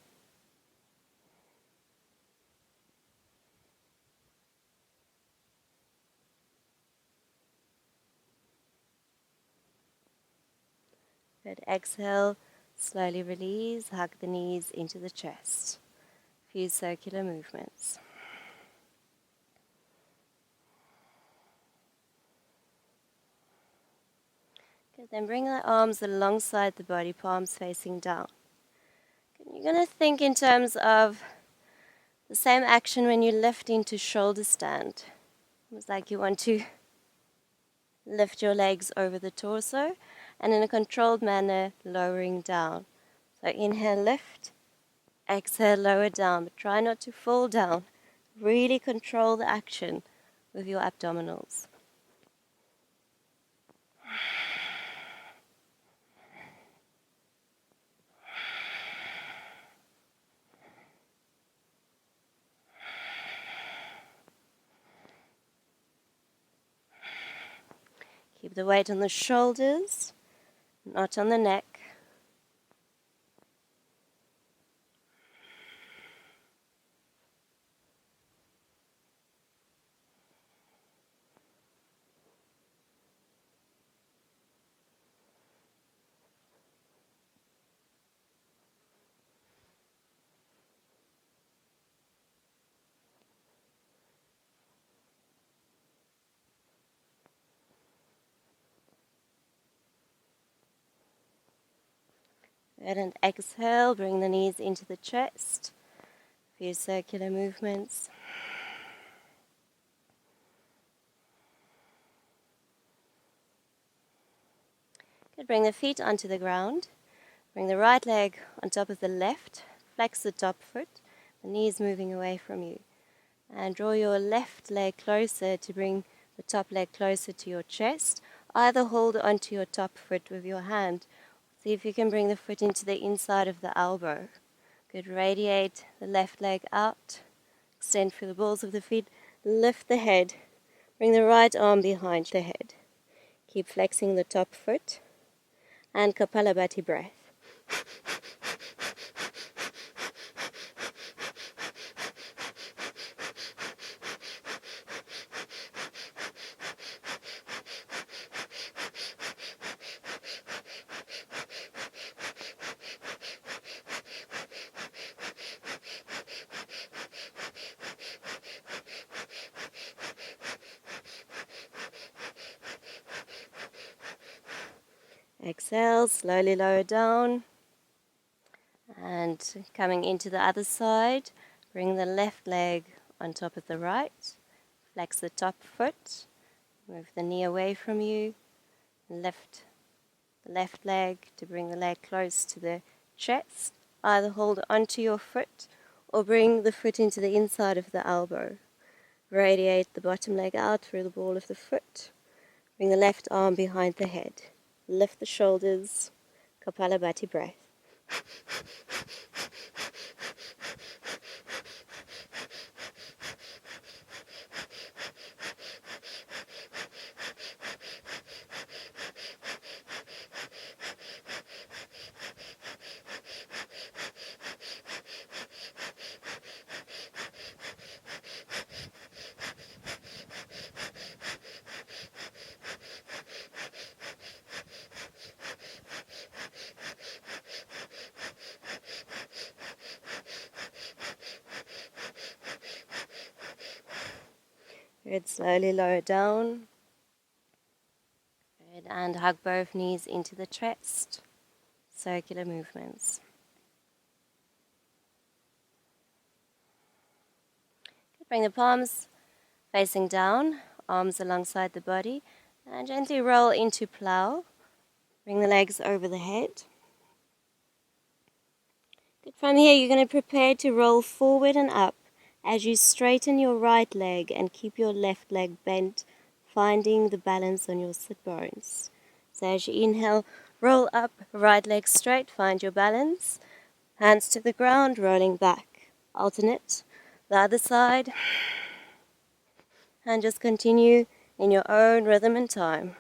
Good. Exhale, slowly release, hug the knees into the chest. Few circular movements. Good. Then bring the arms alongside the body, palms facing down. Good. You're going to think in terms of the same action when you lift into shoulder stand. It's like you want to lift your legs over the torso and in a controlled manner lowering down. So inhale, lift, exhale, lower down, but try not to fall down. Really control the action with your abdominals. Keep the weight on the shoulders, not on the neck. Good, and exhale, bring the knees into the chest. A few circular movements. Good, bring the feet onto the ground. Bring the right leg on top of the left. Flex the top foot, the knees moving away from you. And draw your left leg closer to bring the top leg closer to your chest. Either hold onto your top foot with your hand. See if you can bring the foot into the inside of the elbow. Good. Radiate the left leg out. Extend through the balls of the feet. Lift the head. Bring the right arm behind the head. Keep flexing the top foot. And Kapalabhati breath. Exhale, slowly lower down. And coming into the other side, bring the left leg on top of the right. Flex the top foot. Move the knee away from you. Lift the left leg to bring the leg close to the chest. Either hold onto your foot or bring the foot into the inside of the elbow. Radiate the bottom leg out through the ball of the foot. Bring the left arm behind the head. Lift the shoulders. Kapalabhati breath. Good, slowly lower down. Good, and hug both knees into the chest. Circular movements. Good, bring the palms facing down, arms alongside the body, and gently roll into plow. Bring the legs over the head. Good, from here you're going to prepare to roll forward and up as you straighten your right leg and keep your left leg bent, finding the balance on your sit bones. So as you inhale, roll up, right leg straight, find your balance. Hands to the ground, rolling back. Alternate. The other side. And just continue in your own rhythm and time.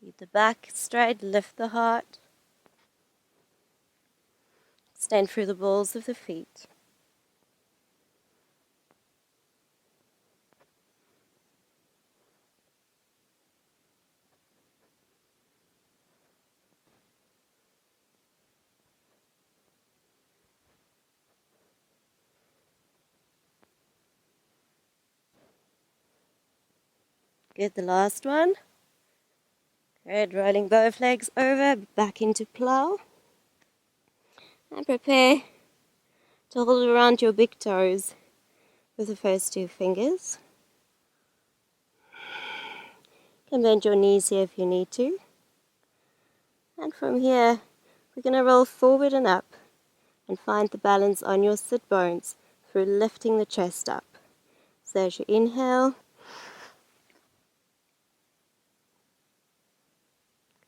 Keep the back straight, lift the heart. Extend through the balls of the feet. Good, the last one. Good, rolling both legs over, back into plow. And prepare to hold around your big toes with the first two fingers. You can bend your knees here if you need to. And from here, we're going to roll forward and up and find the balance on your sit bones through lifting the chest up. So as you inhale,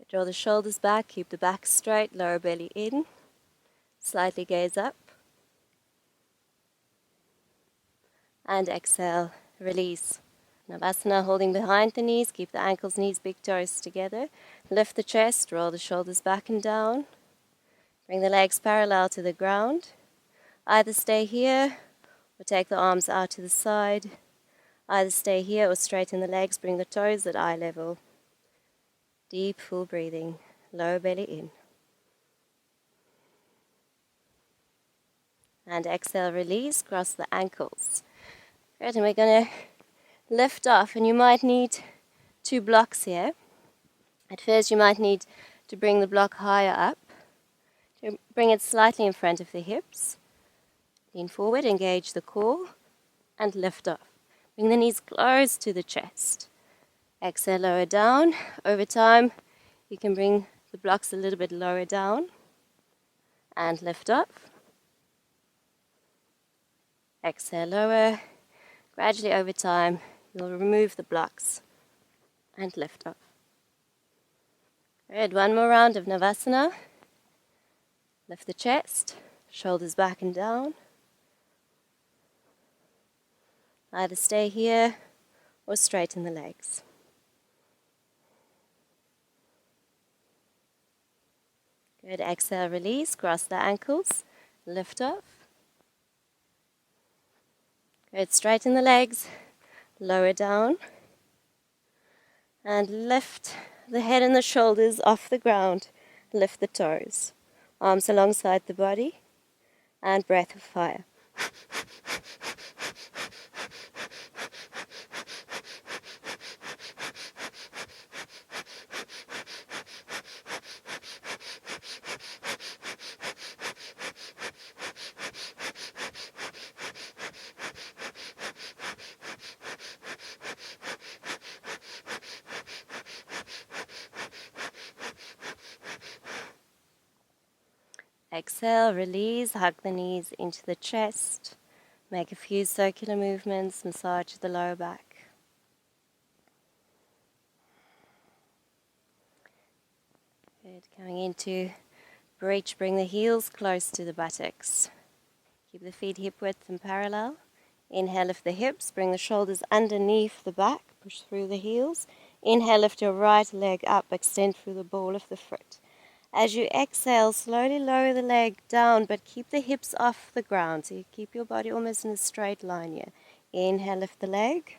draw the shoulders back, keep the back straight, lower belly in, slightly gaze up, and exhale, release. Navasana, holding behind the knees, keep the ankles, knees, big toes together. Lift the chest, roll the shoulders back and down. Bring the legs parallel to the ground. Either stay here or take the arms out to the side. Either stay here or straighten the legs, bring the toes at eye level. Deep, full breathing, lower belly in. And exhale, release, cross the ankles. Good, and we're going to lift off, and you might need 2 blocks here. At first you might need to bring the block higher up. Bring it slightly in front of the hips. Lean forward, engage the core, and lift off. Bring the knees close to the chest. Exhale, lower down. Over time, you can bring the blocks a little bit lower down and lift up. Exhale, lower. Gradually over time, you'll remove the blocks and lift up. Good, one more round of Navasana. Lift the chest, shoulders back and down. Either stay here or straighten the legs. Good, exhale, release, cross the ankles, lift up. Good, straighten the legs, lower down. And lift the head and the shoulders off the ground. Lift the toes. Arms alongside the body. and breath of fire. Exhale, release, hug the knees into the chest. Make a few circular movements, massage the lower back. Good. Coming into bridge, bring the heels close to the buttocks. Keep the feet hip width and parallel. Inhale, lift the hips, bring the shoulders underneath the back, push through the heels. Inhale, lift your right leg up, extend through the ball of the foot. As you exhale, slowly lower the leg down, but keep the hips off the ground, so you keep your body almost in a straight line here. Inhale, lift the leg,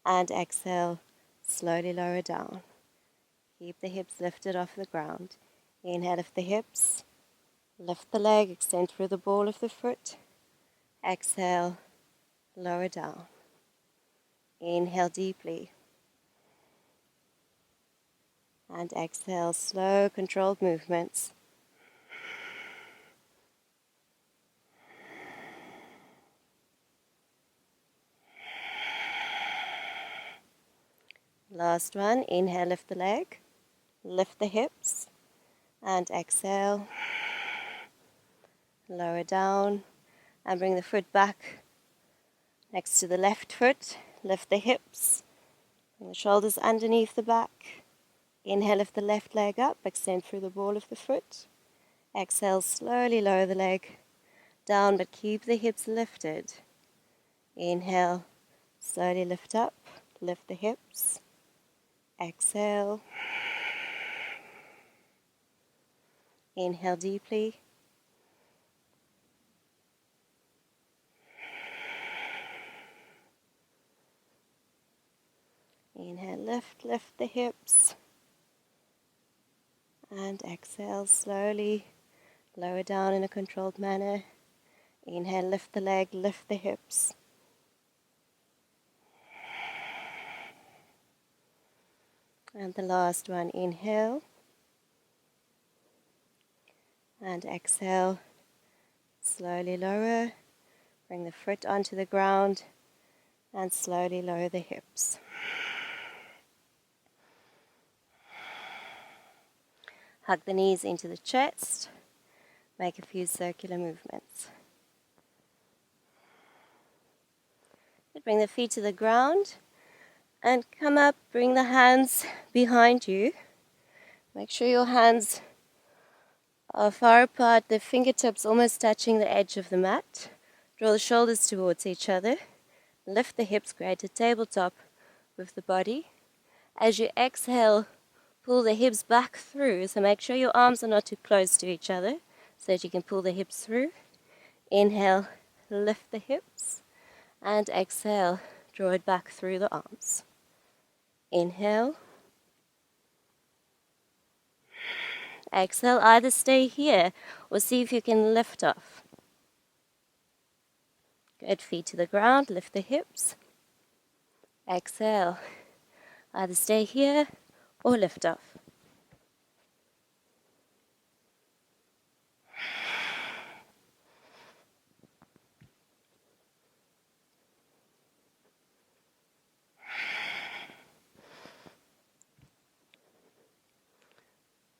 and exhale, slowly lower down. Keep the hips lifted off the ground. Inhale, lift the hips, lift the leg, extend through the ball of the foot. Exhale, lower down. Inhale deeply. And exhale, slow, controlled movements. Last one. Inhale, lift the leg, lift the hips, and exhale, lower down, and bring the foot back next to the left foot. Lift the hips, bring the shoulders underneath the back. Inhale, lift the left leg up, extend through the ball of the foot. Exhale, slowly lower the leg down, but keep the hips lifted. Inhale, slowly lift up, lift the hips. Exhale. Inhale deeply. Inhale, lift the hips. And exhale, slowly lower down in a controlled manner. Inhale, lift the leg, lift the hips. And the last one, inhale. And exhale, slowly lower. Bring the foot onto the ground and slowly lower the hips. Hug the knees into the chest. Make a few circular movements. Bring the feet to the ground and come up. Bring the hands behind you. Make sure your hands are far apart, the fingertips almost touching the edge of the mat. Draw the shoulders towards each other. Lift the hips, create a tabletop with the body. As you exhale, pull the hips back through, so make sure your arms are not too close to each other so that you can pull the hips through. Inhale, lift the hips, and exhale, draw it back through the arms. Inhale. Exhale, either stay here or see if you can lift off. Good, feet to the ground, lift the hips. Exhale, either stay here or lift off.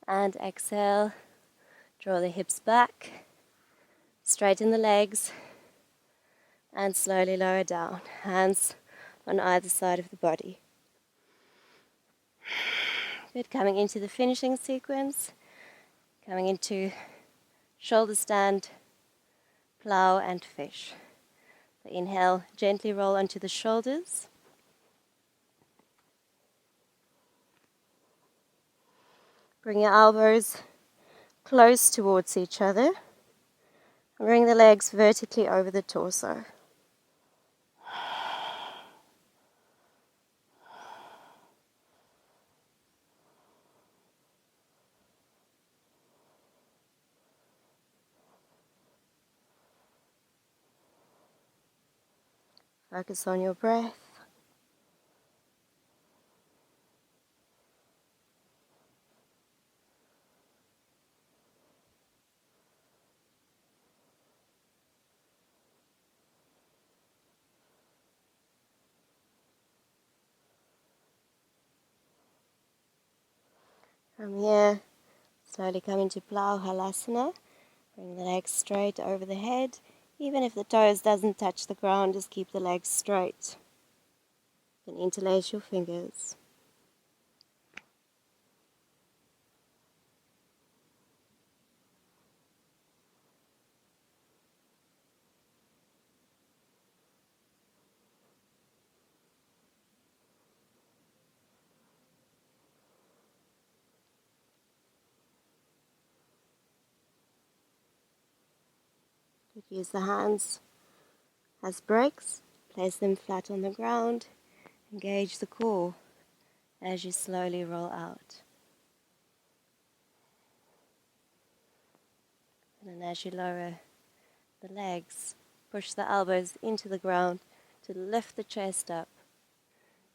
And exhale, draw the hips back, straighten the legs, and slowly lower down. Hands on either side of the body. Good, coming into the finishing sequence, coming into shoulder stand, plow and fish. So inhale, gently roll onto the shoulders. Bring your elbows close towards each other. Bring the legs vertically over the torso. Focus on your breath. From here, slowly come into Plow Halasana. Bring the legs straight over the head. Even if the toes doesn't touch the ground, just keep the legs straight. You can interlace your fingers. Use the hands as brakes. Place them flat on the ground. Engage the core as you slowly roll out. And then as you lower the legs, push the elbows into the ground to lift the chest up.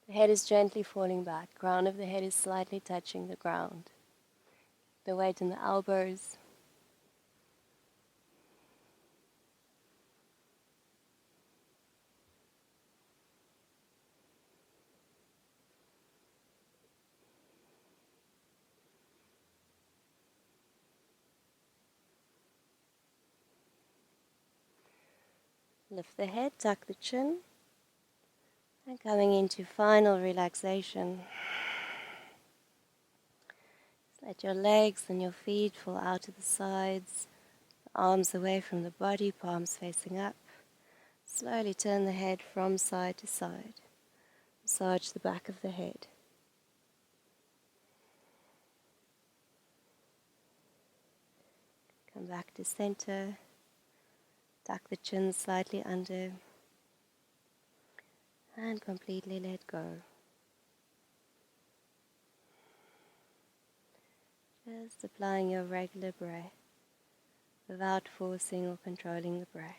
The head is gently falling back. Crown of the head is slightly touching the ground. The weight in the elbows. Lift the head, tuck the chin. And coming into final relaxation. Let your legs and your feet fall out to the sides. Arms away from the body, palms facing up. Slowly turn the head from side to side. Massage the back of the head. Come back to center. Tuck the chin slightly under. And completely let go. Just applying your regular breath without forcing or controlling the breath.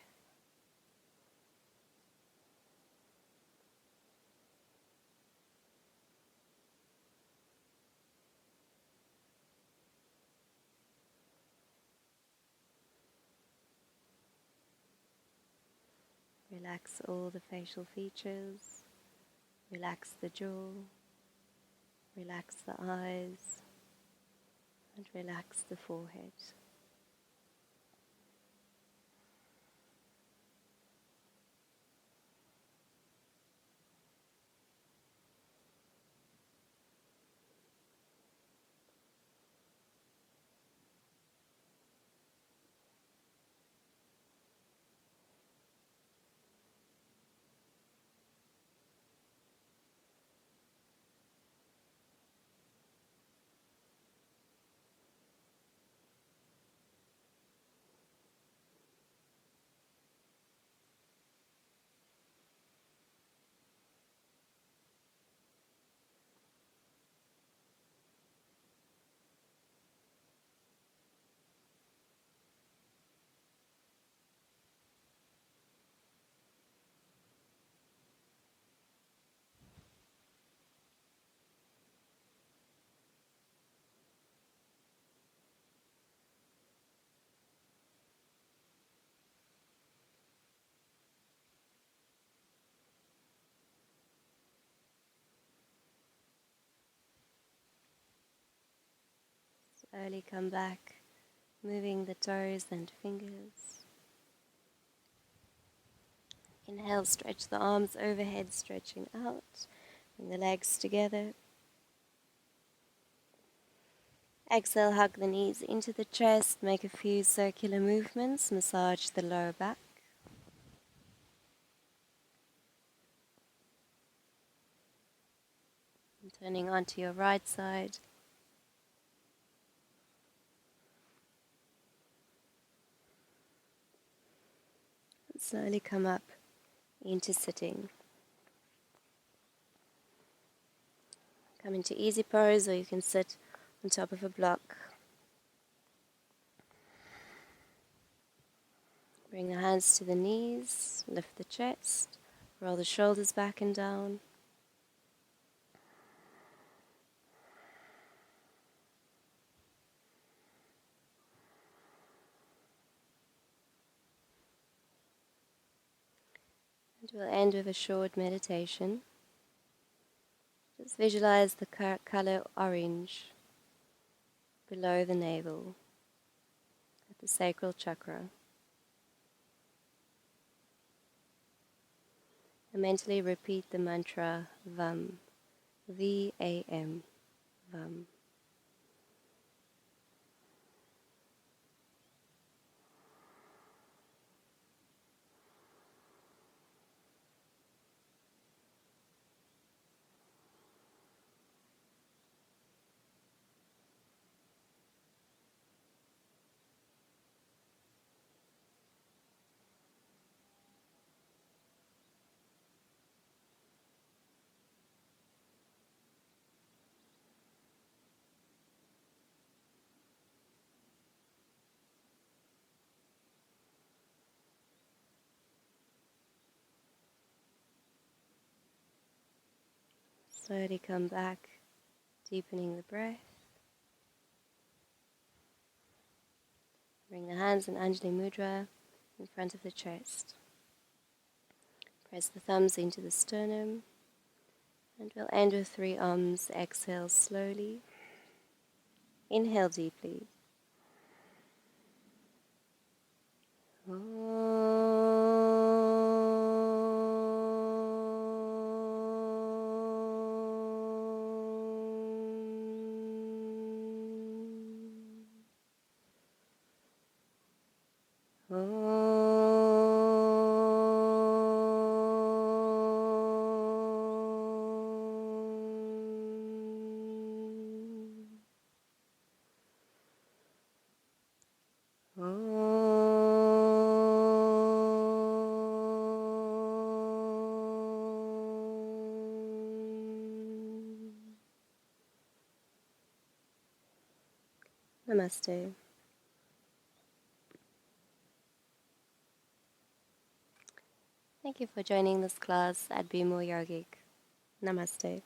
Relax all the facial features. Relax the jaw. Relax the eyes. And relax the forehead. Slowly come back, moving the toes and fingers. Inhale, stretch the arms overhead, stretching out. Bring the legs together. Exhale, hug the knees into the chest. Make a few circular movements. Massage the lower back. And turning onto your right side. And slowly come up into sitting. Come into easy pose, or you can sit on top of a block. Bring the hands to the knees, lift the chest, Roll the shoulders back and down. And we'll end with a short meditation. Just visualize the color orange below the navel at the sacral chakra. And mentally repeat the mantra VAM, V-A-M, VAM. Slowly come back, deepening the breath. Bring the hands in Anjali Mudra in front of the chest. Press the thumbs into the sternum, and we'll end with 3 arms. Exhale slowly. Inhale deeply. Namaste. Thank you for joining this class at Be More Yogic. Namaste.